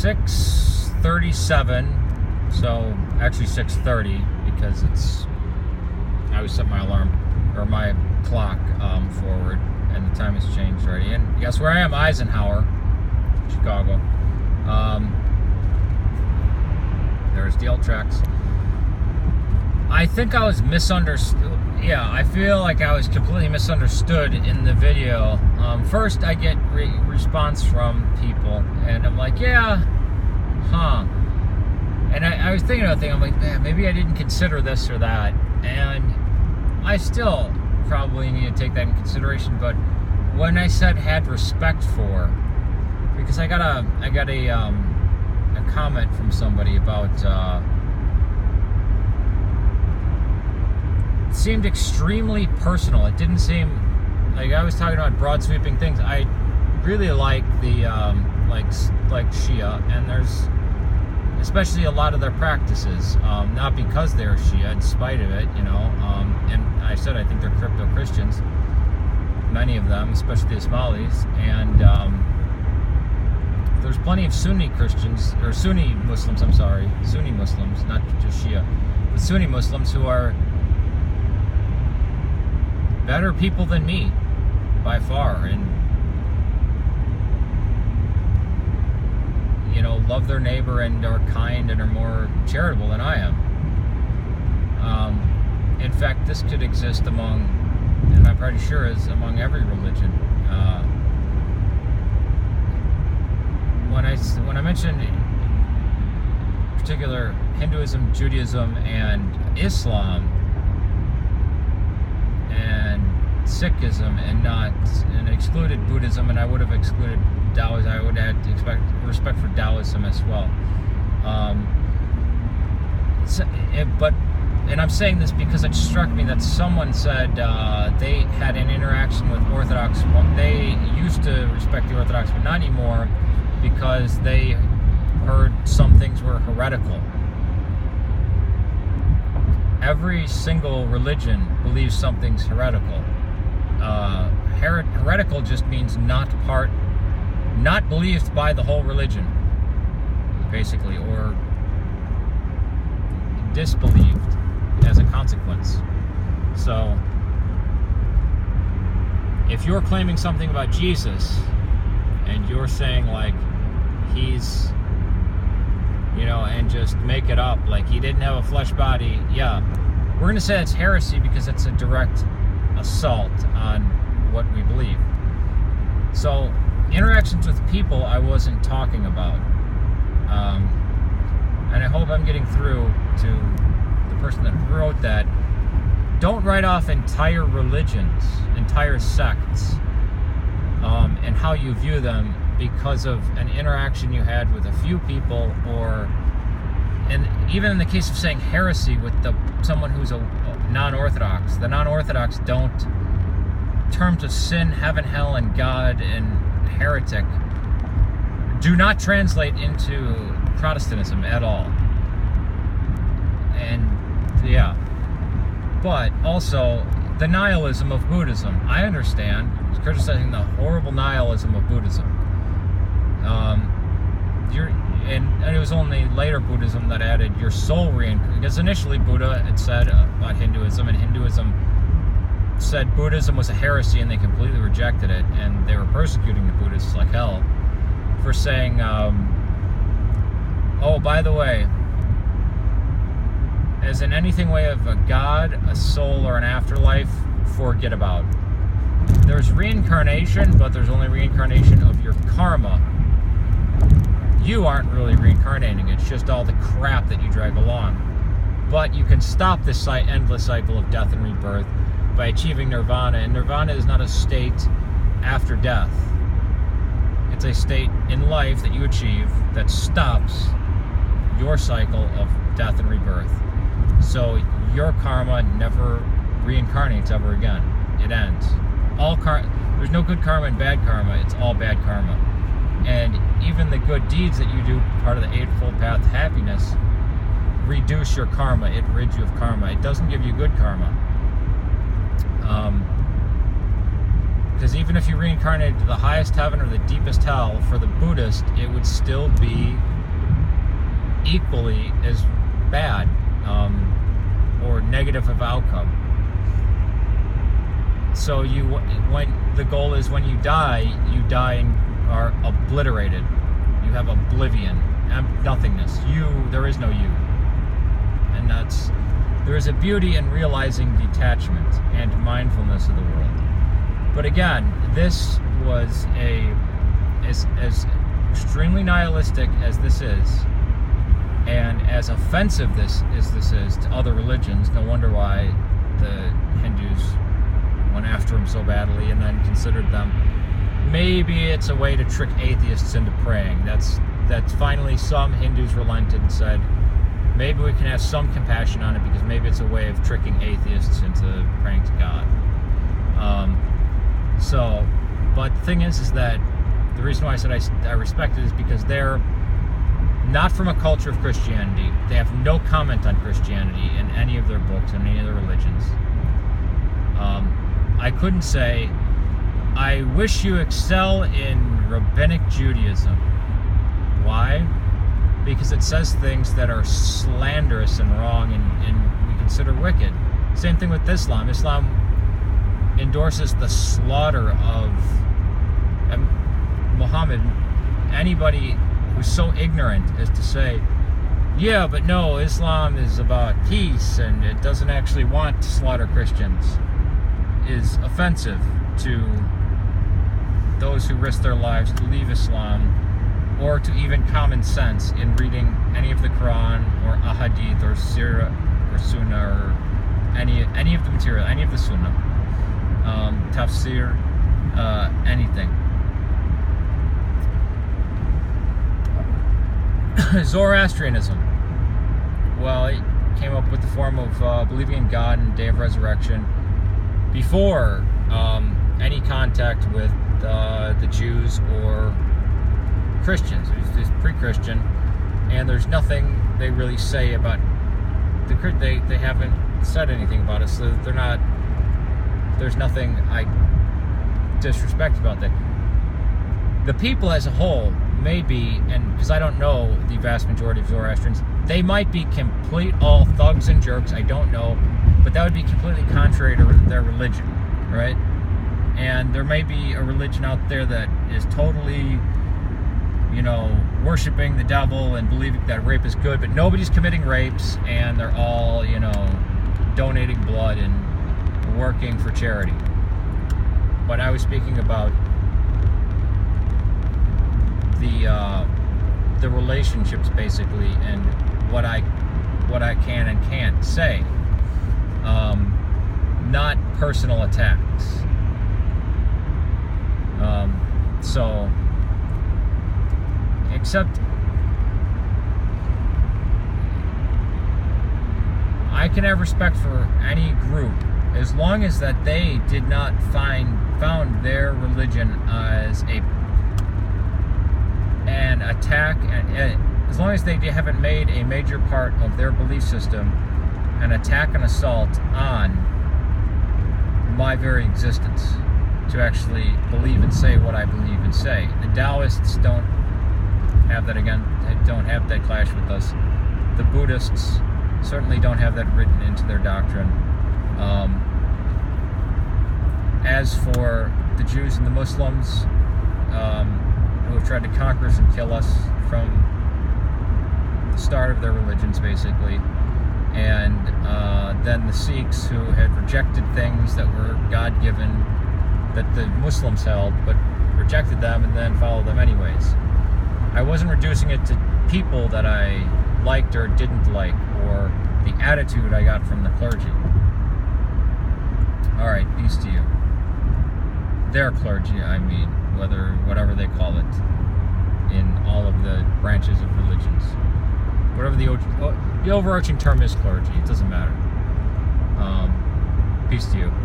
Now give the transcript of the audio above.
6:37, so actually 6:30 because I always set my alarm or my clock forward, and the time has changed already. And guess where I am? Eisenhower, Chicago. There's the L tracks. I think I was misunderstood. Yeah, I feel like I was completely misunderstood in the video. First, I get response from people, and I'm like, yeah, huh. And I was thinking about things. I'm like, man, maybe I didn't consider this or that, and I still probably need to take that in consideration. But when I said had respect for, because I got a comment from somebody about. It seemed extremely personal. It didn't seem like I was talking about broad sweeping things. I really like the like Shia, and there's especially a lot of their practices. Not because they're Shia, in spite of it, you know. And I said I think they're crypto Christians, many of them, especially the Ismailis. And there's plenty of Sunni Christians or Sunni Muslims. I'm sorry, Sunni Muslims, not just Shia, but Sunni Muslims who are better people than me by far, and you know, love their neighbor and are kind and are more charitable than I am. In fact, this could exist among, and I'm pretty sure is among every religion. When I mentioned particular Hinduism, Judaism, and Islam, and Sikhism, and excluded Buddhism, and I would have excluded Taoism. I would have had to expect respect for Taoism as well. And I'm saying this because it struck me that someone said they had an interaction with Orthodox. They used to respect the Orthodox, but not anymore because they heard some things were heretical. Every single religion believes something's heretical. Heretical just means not believed by the whole religion, basically, or disbelieved as a consequence. So, if you're claiming something about Jesus, and you're saying like he's, you know, and just make it up, like he didn't have a flesh body, yeah, we're going to say that's heresy because it's a direct assault on what we believe. So, interactions with people I wasn't talking about. And I hope I'm getting through to the person that wrote that. Don't write off entire religions, entire sects, and how you view them because of an interaction you had with a few people, and even in the case of saying heresy with someone who's a non-Orthodox, the non-Orthodox don't, terms of sin, heaven, hell, and God, and heretic do not translate into Protestantism at all. And yeah, but also the nihilism of Buddhism. I understand. He's criticizing the horrible nihilism of Buddhism. And it was only later Buddhism that added your soul reincarnation. Because initially Buddha had said about Hinduism, and Hinduism said Buddhism was a heresy, and they completely rejected it, and they were persecuting the Buddhists like hell for saying, oh, by the way, as in anything way of a god, a soul, or an afterlife, forget about. There's reincarnation, but there's only reincarnation of your karma. You aren't really reincarnating, it's just all the crap that you drag along. But you can stop this endless cycle of death and rebirth by achieving nirvana, and nirvana is not a state after death. It's a state in life that you achieve that stops your cycle of death and rebirth. So your karma never reincarnates ever again. It ends. There's no good karma and bad karma. It's all bad karma. And even the good deeds that you do, part of the Eightfold Path to Happiness, reduce your karma. It rids you of karma. It doesn't give you good karma. Because even if you reincarnated to the highest heaven or the deepest hell, for the Buddhist, it would still be equally as bad, or negative of outcome. So when the goal is when you die and are obliterated. You have oblivion, nothingness. There is no you. And there is a beauty in realizing detachment and mindfulness of the world. But again, this was as extremely nihilistic as this is, and as offensive this is to other religions. No wonder why the Hindus went after him so badly and then considered them. Maybe it's a way to trick atheists into praying. That's finally some Hindus relented and said, maybe we can have some compassion on it, because maybe it's a way of tricking atheists into praying to God. But the thing is that the reason why I said I respect it is because they're not from a culture of Christianity. They have no comment on Christianity in any of their books, in any of their religions. I couldn't say, I wish you excel in rabbinic Judaism. Why? Because it says things that are slanderous and wrong and we consider wicked. Same thing with Islam. Islam endorses the slaughter of Muhammad. Anybody who's so ignorant as to say, yeah, but no, Islam is about peace and it doesn't actually want to slaughter Christians, is offensive to those who risk their lives to leave Islam, or to even common sense in reading any of the Quran or Ahadith or Sirah or Sunnah or any of the material, any of the Sunnah, Tafsir, anything. Zoroastrianism. Well, it came up with the form of believing in God and Day of Resurrection before any contact with the Jews or Christians. It's pre-Christian, and there's nothing they really say about they haven't said anything about it, so there's nothing I disrespect about that. The people as a whole may be, and because I don't know the vast majority of Zoroastrians, they might be all thugs and jerks, I don't know, but that would be completely contrary to their religion, right? And there may be a religion out there that is totally, worshiping the devil and believing that rape is good, but nobody's committing rapes, and they're all, donating blood and working for charity. But I was speaking about the relationships, basically, and what I can and can't say, not personal attacks. Except I can have respect for any group as long as that they did not found their religion as an attack, and as long as they haven't made a major part of their belief system an attack and assault on my very existence, to actually believe and say what I believe and say. The Taoists don't have that they don't have that clash with us. The Buddhists certainly don't have that written into their doctrine. As for the Jews and the Muslims, who have tried to conquer us and kill us from the start of their religions, basically, and then the Sikhs, who had rejected things that were God-given, that the Muslims held, but rejected them and then followed them anyways. I wasn't reducing it to people that I liked or didn't like, or the attitude I got from the clergy. Alright, peace to you. Their clergy, I mean, whatever they call it, in all of the branches of religions. Whatever the overarching term is, clergy, it doesn't matter. Peace to you.